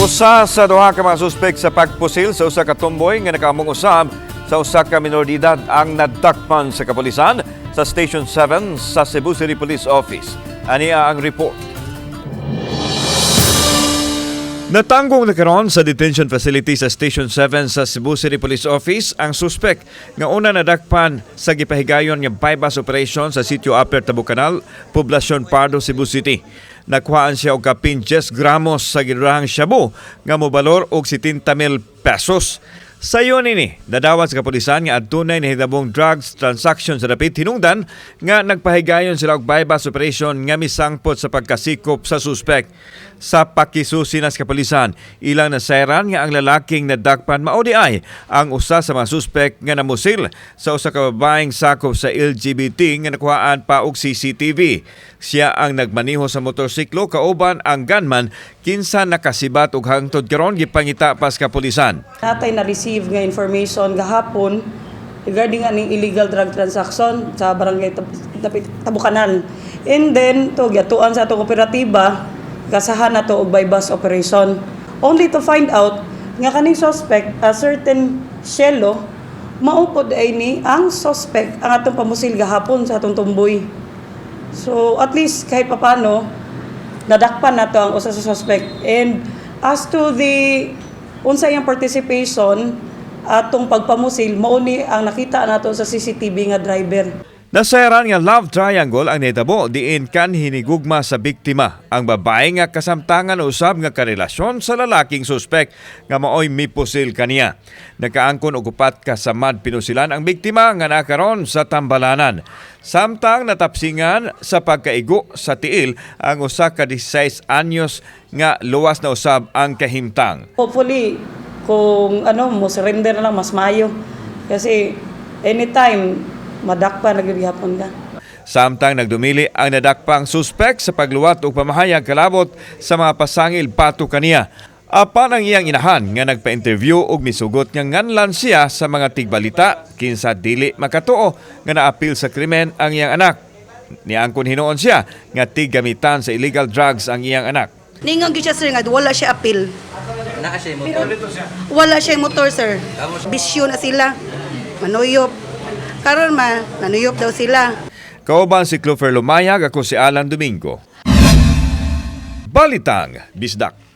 Usa sa duha ka mga suspek sa pagpusil sa usa ka tumboy nga nakaamong usab sa usa ka minor de edad ang nadakpan sa kapulisan sa Station 7 sa Cebu City Police Office. Ania ang report. Natanggong na karon sa detention facility sa Station 7 sa Cebu City Police Office ang suspek nga una nadakpan sa gipahigayon nga bypass operation sa sitio Upper Tabucanal, Poblacion Pardo, Cebu City. Nakuhaan siya og kapin 10 gramos sa ginurahang shabu nga mobalor og 70,000 pesos. Sayo nini, nadawat sa kapulisan nga adtunay na hitabong drugs transaction sa dapit hinungdan nga nagpahigayon sila og bypass operation nga misangpot sa pagkasikop sa suspek. Sa pakisusi sa kapulisan, ilang nasayran nga ang lalaking nadakpan mao di ay ang usa sa mga suspek nga namusil sa usa ka babaeng sakop sa LGBT nga nakuhaan pa og CCTV. Siya ang nagmaneho sa motorsiklo kauban ang gunman kinsa nakasibat og hangtod karon gipangita pas kapulisan. Natay na-receive nga information gahapon regarding aning illegal drug transaction sa barangay Tabucanal. And then to gyatuan sa atong operatiba gasahan na to og bypass operation. Only to find out nga kaning suspect, a certain Shelo, maupod ay ni ang suspect ang atong pamusil gahapon sa atong tumboy. So at least kahit papano, nadakpan na to ang usa sa suspect. And as to the unsay ang participation atong pagpamusil, mauni ang nakita nato sa CCTV nga driver. Nasayran nga love triangle ang nitabo diin kan hinigugma sa biktima. Ang babae nga kasamtangan usab nga karelasyon sa lalaking suspek nga maoy mipusil kaniya. Nakaangkon og upat ka samad pinusilan ang biktima nga nakaron sa tambalanan. Samtang natapsingan sa pagkaigo sa tiil ang usa ka 16 anyos nga luwas na usab ang kahimtang. Hopefully kung mo surrender na lang mas mayo kasi anytime madakpa nagyapon ka. Samtang nagdumili ang nadakpang suspek sa pagluwat o pamahayag kalabot sa mga pasangil pato kaniya. Apan ang iyang inahan nga nagpa-interview og misugot nga nganlan siya sa mga tigbalita kinsa dili makatuo nga naapil sa krimen ang iyang anak. Niangkon hinuon siya nga tiggamitan sa illegal drugs ang iyang anak. Ningang siya sir nga wala siya apil. Naa siya motor. Wala siya motor sir. Bisyo na sila. Manuyop. Karon nanuyop daw sila. Kauban si Clover Lumayag, ako si Alan Domingo. Balitang Bisdak.